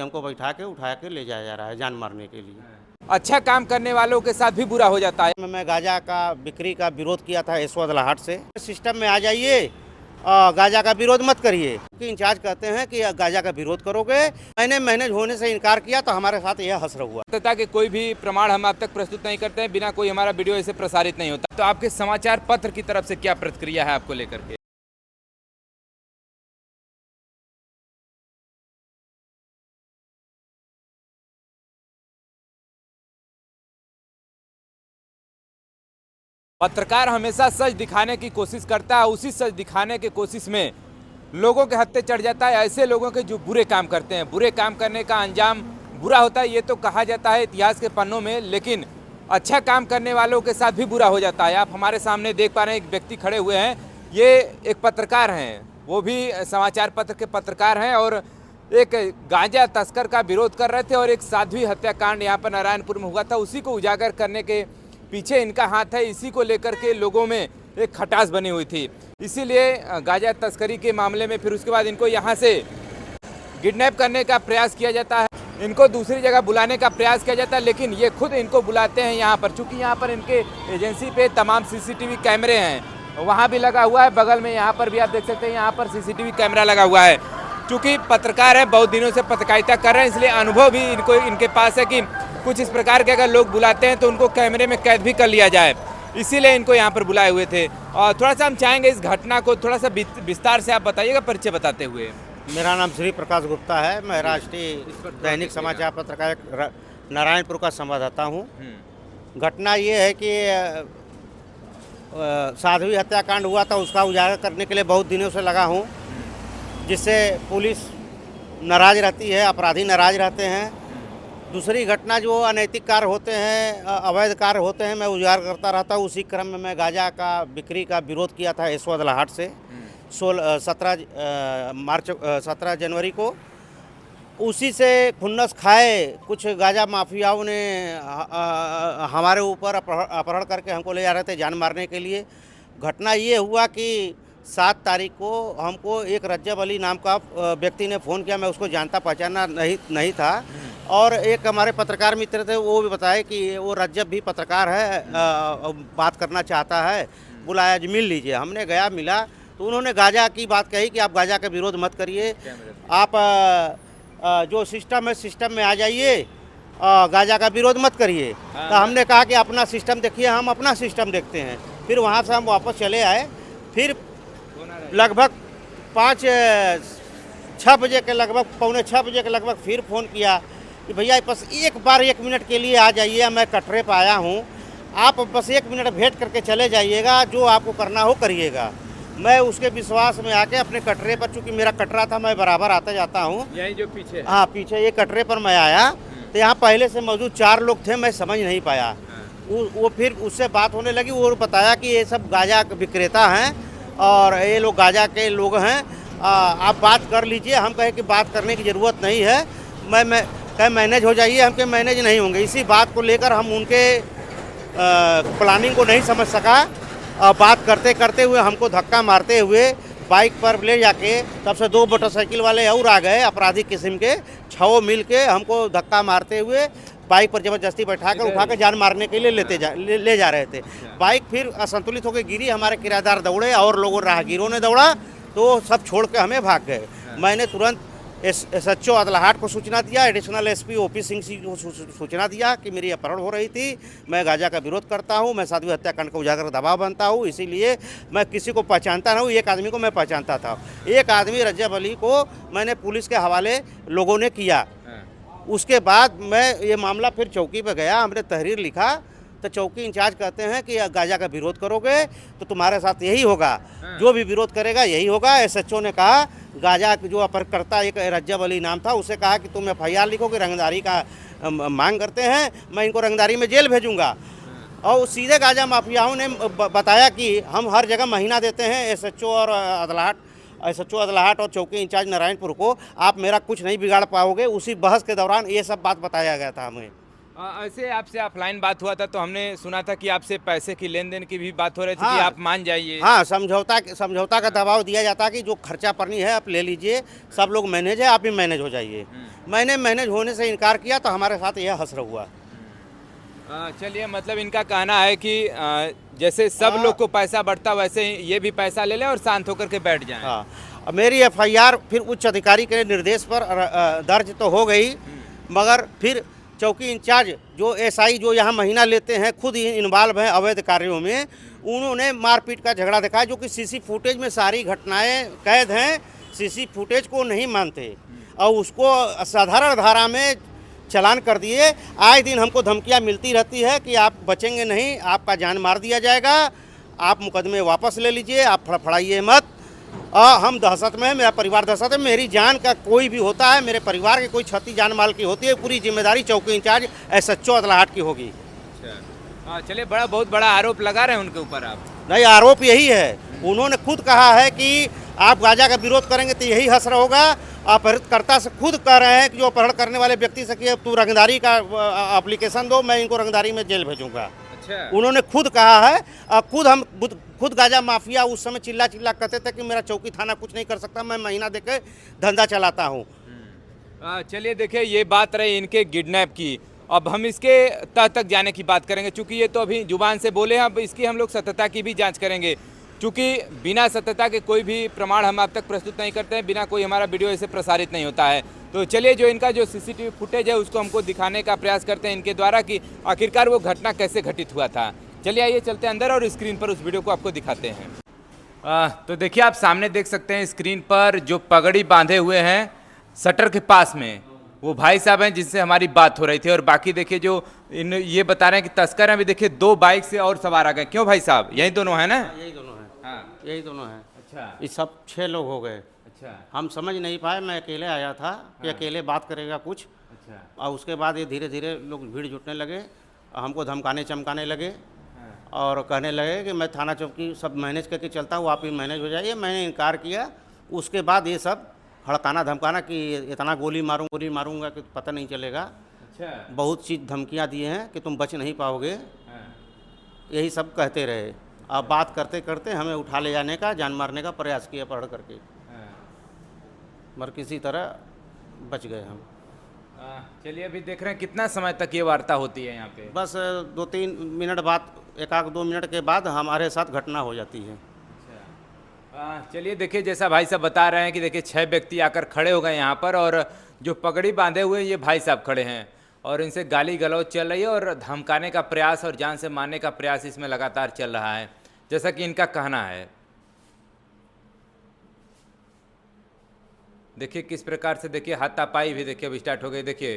हमको बैठा के उठा के ले जाया जा रहा है जान मारने के लिए। अच्छा काम करने वालों के साथ भी बुरा हो जाता है। मैं गांजा का बिक्री का विरोध किया था यशवंतलाहाट से। सिस्टम में आ जाइए, गांजा का विरोध मत करिए। इंचार्ज कहते हैं कि गांजा का विरोध करोगे, मैंने मैनेज होने से इनकार किया तो हमारे साथ यह हसर हुआ। कि कोई भी प्रमाण हम आप तक प्रस्तुत नहीं करते हैं, बिना कोई हमारा वीडियो ऐसे प्रसारित नहीं होता। तो आपके समाचार पत्र की तरफ से क्या प्रतिक्रिया है आपको लेकर के? पत्रकार हमेशा सच दिखाने की कोशिश करता है, उसी सच दिखाने की कोशिश में लोगों के हत्थे चढ़ जाता है। ऐसे लोगों के जो बुरे काम करते हैं, बुरे काम करने का अंजाम बुरा होता है, ये तो कहा जाता है इतिहास के पन्नों में, लेकिन अच्छा काम करने वालों के साथ भी बुरा हो जाता है। आप हमारे सामने देख पा रहे हैं एक व्यक्ति खड़े हुए हैं, ये एक पत्रकार हैं, वो भी समाचार पत्र के पत्रकार हैं और एक गांजा तस्कर का विरोध कर रहे थे और एक साध्वी हत्याकांड यहाँ पर नारायणपुर में हुआ था, उसी को उजागर करने के पीछे इनका हाथ है। इसी को लेकर के लोगों में एक खटास बनी हुई थी, इसीलिए गांजा तस्करी के मामले में फिर उसके बाद इनको यहाँ से किडनैप करने का प्रयास किया जाता है, इनको दूसरी जगह बुलाने का प्रयास किया जाता है, लेकिन ये खुद इनको बुलाते हैं यहाँ पर। चूँकि यहाँ पर इनके एजेंसी पे तमाम सीसीटीवी कैमरे हैं, वहाँ भी लगा हुआ है, बगल में यहाँ पर भी आप देख सकते हैं, यहाँ पर सीसीटीवी कैमरा लगा हुआ है। चूँकि पत्रकार है, बहुत दिनों से पत्रकारिता कर रहे हैं, इसलिए अनुभव भी इनके पास है कि कुछ इस प्रकार के अगर लोग बुलाते हैं तो उनको कैमरे में कैद भी कर लिया जाए, इसीलिए इनको यहाँ पर बुलाए हुए थे। और थोड़ा सा हम चाहेंगे इस घटना को थोड़ा सा विस्तार से आप बताइएगा, परिचय बताते हुए। मेरा नाम श्री प्रकाश गुप्ता है, मैं राष्ट्रीय दैनिक समाचार पत्र का एक नारायणपुर का संवाददाता हूँ। घटना ये है कि साध्वी हत्याकांड हुआ था, उसका उजागर करने के लिए बहुत दिनों से लगा हूँ, जिससे पुलिस नाराज रहती है, अपराधी नाराज रहते हैं। दूसरी घटना जो अनैतिक कार्य होते हैं, अवैध कार्य होते हैं, मैं उजागर करता रहता हूँ। उसी क्रम में मैं गांजा का बिक्री का विरोध किया था यशवंतलाहाट से 17 जनवरी को। उसी से खुन्नस खाए कुछ गांजा माफियाओं ने हमारे ऊपर अपहरण करके हमको ले जा रहे थे जान मारने के लिए। घटना ये हुआ कि 7 तारीख को हमको एक रज्जब अली नाम का व्यक्ति ने फ़ोन किया। मैं उसको जानता पहचाना नहीं था, और एक हमारे पत्रकार मित्र थे, वो भी बताए कि वो रज्जब भी पत्रकार है, बात करना चाहता है, बुलाया जी मिल लीजिए। हमने गया, मिला तो उन्होंने गांजा की बात कही कि आप गांजा का विरोध मत करिए, आप जो सिस्टम है सिस्टम में आ जाइए, गांजा का विरोध मत करिए। तो हमने कहा कि अपना सिस्टम देखिए, हम अपना सिस्टम देखते हैं। फिर वहाँ से हम वापस चले आए। फिर लगभग 5-6 बजे के लगभग, पौने 6 बजे के लगभग फिर फ़ोन किया कि भैया बस एक बार 1 मिनट के लिए आ जाइए, मैं कटरे पर आया हूँ, आप बस 1 मिनट वेट करके चले जाइएगा, जो आपको करना हो करिएगा। मैं उसके विश्वास में आके अपने कटरे पर, चूँकि मेरा कटरा था, मैं बराबर आता जाता हूँ, यही जो पीछे, हाँ पीछे ये कटरे पर मैं आया तो यहाँ पहले से मौजूद 4 लोग थे, मैं समझ नहीं पाया। वो फिर उससे बात होने लगी, वो बताया कि ये सब गांजा विक्रेता हैं और ये लोग गांजा के लोग हैं, आप बात कर लीजिए। हम कहे कि बात करने की ज़रूरत नहीं है, मैं कहे मैनेज हो जाइए, हम कहे मैनेज नहीं होंगे। इसी बात को लेकर हम उनके प्लानिंग को नहीं समझ सका। बात करते करते हुए हमको धक्का मारते हुए बाइक पर ले जाके तब से 2 मोटरसाइकिल वाले और आ गए, अपराधी किस्म के 6 मिल के हमको धक्का मारते हुए बाइक पर ज़बरदस्ती बैठाकर उठाकर जान मारने के लिए ले जा रहे थे। बाइक फिर असंतुलित होकर गिरी, हमारे किराएदार दौड़े और लोगों राहगीरों ने दौड़ा, तो सब छोड़ के हमें भाग गए। मैंने तुरंत SHO अदलाहाट को सूचना दिया, एडिशनल SP OP सिंह को सूचना दिया कि मेरी अपहरण हो रही थी, मैं गांजा का विरोध करता हूं, मैं साध्वी हत्याकांड को उजागर का दबाव बनता हूं, इसीलिए मैं किसी को पहचानता नहीं हूं। एक आदमी को मैं पहचानता था, एक आदमी रज्जब अली को मैंने पुलिस के हवाले लोगों ने किया। उसके बाद मैं ये मामला फिर चौकी पर गया, हमने तहरीर लिखा, तो चौकी इंचार्ज कहते हैं कि गांजा का विरोध करोगे तो तुम्हारे साथ यही होगा, जो भी विरोध करेगा यही होगा। SHO ने कहा गांजा जो अपहरणकर्ता एक रज्जब अली नाम था, उससे कहा कि तुम FIR लिखो कि रंगदारी का मांग करते हैं, मैं इनको रंगदारी में जेल भेजूंगा। और सीधे गांजा माफियाओं ने बताया कि हम हर जगह महीना देते हैं SHO अदलाहाट और चौकी इंचार्ज नारायणपुर को, आप मेरा कुछ नहीं बिगाड़ पाओगे। उसी बहस के दौरान ये सब बात बताया गया था हमें। ऐसे आपसे ऑफलाइन बात हुआ था तो हमने सुना था कि आपसे पैसे की लेन देन की भी बात हो रही थी कि हाँ। आप मान जाइए। हाँ, समझौता का दबाव दिया जाता है कि जो खर्चा पानी है आप ले लीजिए, सब लोग मैनेज है, आप भी मैनेज हो जाइए। मैंने मैनेज होने से इनकार किया तो हमारे साथ यह हश्र हुआ। चलिए, मतलब इनका कहना है कि जैसे सब लोग को पैसा बढ़ता वैसे ही ये भी पैसा ले लें और शांत होकर के बैठ जाएं। हाँ, अब मेरी एफआईआर फिर उच्च अधिकारी के निर्देश पर दर्ज तो हो गई, मगर फिर चौकी इंचार्ज जो एसआई जो यहाँ महीना लेते हैं, खुद ही इन्वॉल्व हैं अवैध कार्यों में, उन्होंने मारपीट का झगड़ा दिखाया, जो कि सीसी फुटेज में सारी घटनाएं कैद हैं। सीसी फुटेज को नहीं मानते और उसको साधारण धारा में चालान कर दिए। आए दिन हमको धमकियां मिलती रहती है कि आप बचेंगे नहीं, आपका जान मार दिया जाएगा, आप मुकदमे वापस ले लीजिए, आप फड़फड़ाइए मत। हम दहशत में हैं, मेरा परिवार दहशत है। मेरी जान का कोई भी होता है, मेरे परिवार की कोई क्षति जान माल की होती है, पूरी जिम्मेदारी चौकी इंचार्ज SHO अदलाहट की होगी। हाँ, चलिए, बहुत बड़ा आरोप लगा रहे हैं उनके ऊपर आप। नहीं, आरोप यही है, उन्होंने खुद कहा है कि आप गांजा का विरोध करेंगे तो यही हश्र होगा। अपहरणकर्ता से खुद कह रहे हैं कि जो अपहरण करने वाले व्यक्ति से कि तू रंगदारी का एप्लीकेशन दो, मैं इनको रंगदारी में जेल भेजूंगा। अच्छा। उन्होंने खुद कहा है। खुद गांजा माफिया उस समय चिल्ला कहते थे कि मेरा चौकी थाना कुछ नहीं कर सकता, मैं महीना देके धंधा चलाता हूँ। चलिए, देखिए, ये बात रही इनके किडनैप की। अब हम इसके तह तक जाने की बात करेंगे, क्योंकि ये तो अभी जुबान से बोले हैं। अब इसकी हम लोग सत्यता की भी जांच करेंगे, क्योंकि बिना सत्यता के कोई भी प्रमाण हम आप तक प्रस्तुत नहीं करते हैं, बिना कोई हमारा वीडियो ऐसे प्रसारित नहीं होता है। तो चलिए, जो इनका जो CCTV फुटेज है उसको हमको दिखाने का प्रयास करते हैं इनके द्वारा कि आखिरकार वो घटना कैसे घटित हुआ था। चलिए, आइए चलते हैं अंदर और स्क्रीन पर उस वीडियो को आपको दिखाते हैं। तो देखिए, आप सामने देख सकते हैं स्क्रीन पर जो पगड़ी बांधे हुए हैं शटर के पास में, वो भाई साहब हैं जिनसे हमारी बात हो रही थी। और बाकी देखिए, जो ये बता रहे हैं कि तस्कर हैं, अभी देखिए 2 बाइक से और सवार आ गए। क्यों भाई साहब, यही दोनों हैं ना? यही दोनों हैं। हाँ, यही दोनों हैं। अच्छा। ये सब 6 लोग हो गए। अच्छा। हम समझ नहीं पाए, मैं अकेले आया था कि अकेले बात करेगा कुछ। अच्छा। और उसके बाद ये धीरे धीरे लोग भीड़ जुटने लगे, हमको धमकाने चमकाने लगे और कहने लगे कि मैं थाना चौकी सब मैनेज करके चलता हूँ, आप ही मैनेज हो जाइए। मैंने इनकार किया। उसके बाद ये सब हड़काना धमकाना कि इतना गोली मारूंगा कि पता नहीं चलेगा। अच्छा। बहुत चीज़ धमकियाँ दिए हैं कि तुम बच नहीं पाओगे, यही सब कहते रहे। अब बात करते करते हमें उठा ले जाने का, जान मारने का प्रयास किया पकड़ करके, मगर किसी तरह बच गए हम। चलिए, अभी देख रहे हैं कितना समय तक ये वार्ता होती है यहाँ पे? बस 2-3 मिनट बाद, 1-2 मिनट के बाद हमारे साथ घटना हो जाती है। चलिए, देखिए, जैसा भाई साहब बता रहे हैं कि देखिए 6 व्यक्ति आकर खड़े हो गए यहाँ पर, और जो पगड़ी बांधे हुए ये भाई साहब खड़े हैं और इनसे गाली गलौज चल रही है और धमकाने का प्रयास और जान से मारने का प्रयास इसमें लगातार चल रहा है, जैसा कि इनका कहना है। देखिए किस प्रकार से, देखिए हाथापाई भी देखिए अब स्टार्ट हो गई। देखिए,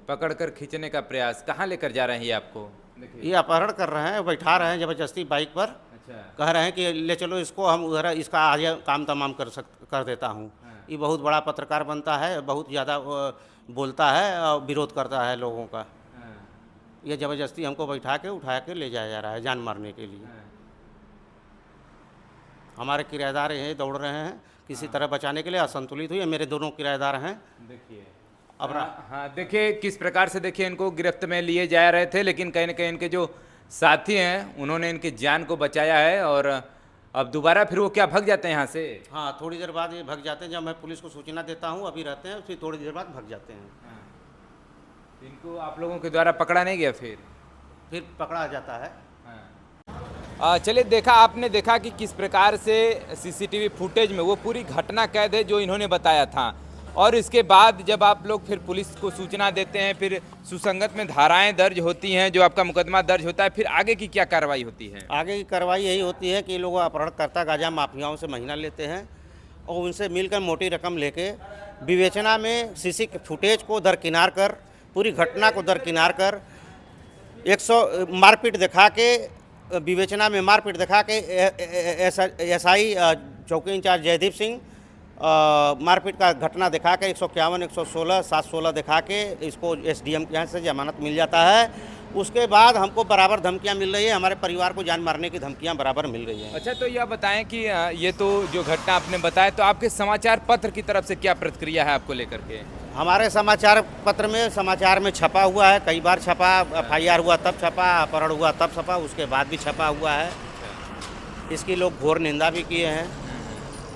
पकड़कर खींचने का प्रयास। कहाँ लेकर जा रहे हैं ये आपको? ये अपहरण कर रहे हैं, बैठा रहे हैं जबरदस्ती बाइक पर। अच्छा। कह रहे हैं कि ले चलो इसको, हम उधर इसका आज काम तमाम कर देता हूँ। ये बहुत बड़ा पत्रकार बनता है, बहुत ज़्यादा बोलता है और विरोध करता है लोगों का। ये ज़बरदस्ती हमको बैठा के उठा के ले जाया जा रहा है जान मारने के लिए। हमारे किराएदार यहीं दौड़ रहे हैं किसी तरह बचाने के लिए, असंतुलित हुए। मेरे दोनों किराएदार हैं। देखिए अब हाँ, देखिए किस प्रकार से, देखिए इनको गिरफ्त में लिए जा रहे थे, लेकिन कहीं ना कहीं इनके जो साथी हैं उन्होंने इनकी जान को बचाया है। और अब दोबारा फिर वो क्या भग जाते हैं यहाँ से? हाँ, थोड़ी देर बाद ये भग जाते हैं। जब मैं पुलिस को सूचना देता हूँ, अभी रहते हैं, फिर थोड़ी देर बाद भग जाते हैं। इनको आप लोगों के द्वारा पकड़ा नहीं गया? फिर पकड़ा जाता है। चलिए, देखा आपने, देखा कि किस प्रकार से CCTV फुटेज में वो पूरी घटना कैद है जो इन्होंने बताया था। और इसके बाद जब आप लोग फिर पुलिस को सूचना देते हैं, फिर सुसंगत में धाराएं दर्ज होती हैं, जो आपका मुकदमा दर्ज होता है, फिर आगे की क्या कार्रवाई होती है? आगे की कार्रवाई यही होती है कि लोग अपहरणकर्ता गांजा माफियाओं से महीना लेते हैं और उनसे मिलकर मोटी रकम लेके विवेचना में सीसी फुटेज को दरकिनार कर, पूरी घटना को दरकिनार कर, 100 मारपीट दिखा के, विवेचना में मारपीट दिखा के SI चौकी इंचार्ज जयदीप सिंह मारपीट का घटना दिखा के 151, 116, 716 दिखा के इसको SDM के यहाँ से जमानत मिल जाता है। उसके बाद हमको बराबर धमकियां मिल रही है, हमारे परिवार को जान मारने की धमकियां बराबर मिल रही हैं। अच्छा, तो यह बताएं कि ये तो जो घटना आपने बताया, तो आपके समाचार पत्र की तरफ से क्या प्रतिक्रिया है आपको लेकर के? हमारे समाचार पत्र में समाचार में छपा हुआ है, कई बार छपा, FIR हुआ तब छपा, अपहरण हुआ तब छपा, उसके बाद भी छपा हुआ है। इसकी लोग घोर निंदा भी किए हैं,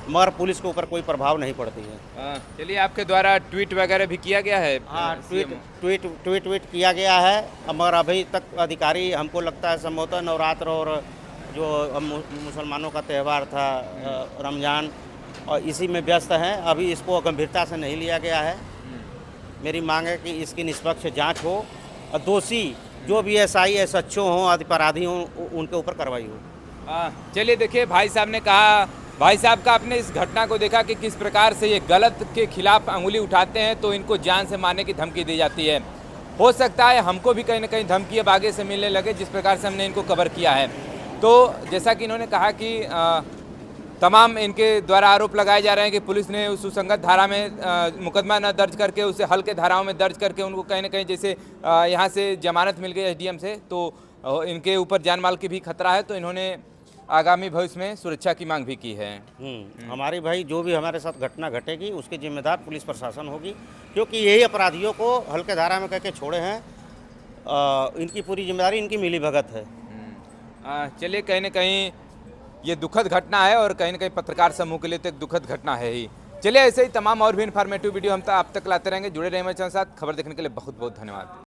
मगर पुलिस के ऊपर कोई प्रभाव नहीं पड़ती है। चलिए, आपके द्वारा ट्वीट वगैरह भी किया गया है? हाँ, ट्वीट किया गया है, मगर अभी तक अधिकारी, हमको लगता है संभवतः नवरात्र और जो मुसलमानों का त्यौहार था रमज़ान, और इसी में व्यस्त हैं। अभी इसको गंभीरता से नहीं लिया गया है। मेरी मांग है कि इसकी निष्पक्ष जांच हो और दोषी जो भी SI SHO हों, अपराधी हों, उनके ऊपर कार्रवाई हो। चलिए, देखिए, भाई साहब ने कहा, भाई साहब का आपने इस घटना को देखा कि किस प्रकार से ये गलत के खिलाफ अंगुली उठाते हैं तो इनको जान से मारने की धमकी दी जाती है। हो सकता है हमको भी कहीं ना कहीं धमकी अब आगे से मिलने लगे, जिस प्रकार से हमने इनको कवर किया है। तो जैसा कि इन्होंने कहा कि तमाम इनके द्वारा आरोप लगाए जा रहे हैं कि पुलिस ने उस सुसंगत धारा में मुकदमा न दर्ज करके उसे हल्के धाराओं में दर्ज करके उनको कहीं ना कहीं, जैसे यहाँ से जमानत मिल गई SDM से, तो इनके ऊपर जान माल की भी खतरा है। तो इन्होंने आगामी भविष्य में सुरक्षा की मांग भी की है। हमारी भाई, जो भी हमारे साथ घटना घटेगी उसकी जिम्मेदार पुलिस प्रशासन होगी, क्योंकि यही अपराधियों को हल्के धारा में करके छोड़े हैं। इनकी पूरी जिम्मेदारी, इनकी मिलीभगत है। चलिए, कहीं ना कहीं ये दुखद घटना है और कहीं ना कहीं पत्रकार समूह के लिए तो एक दुखद घटना है ही। चलिए, ऐसे ही तमाम और भी इन्फॉर्मेटिव वीडियो हम आप तक लाते रहेंगे। जुड़े रहिए हमारे चैनल के साथ। खबर देखने के लिए बहुत बहुत धन्यवाद।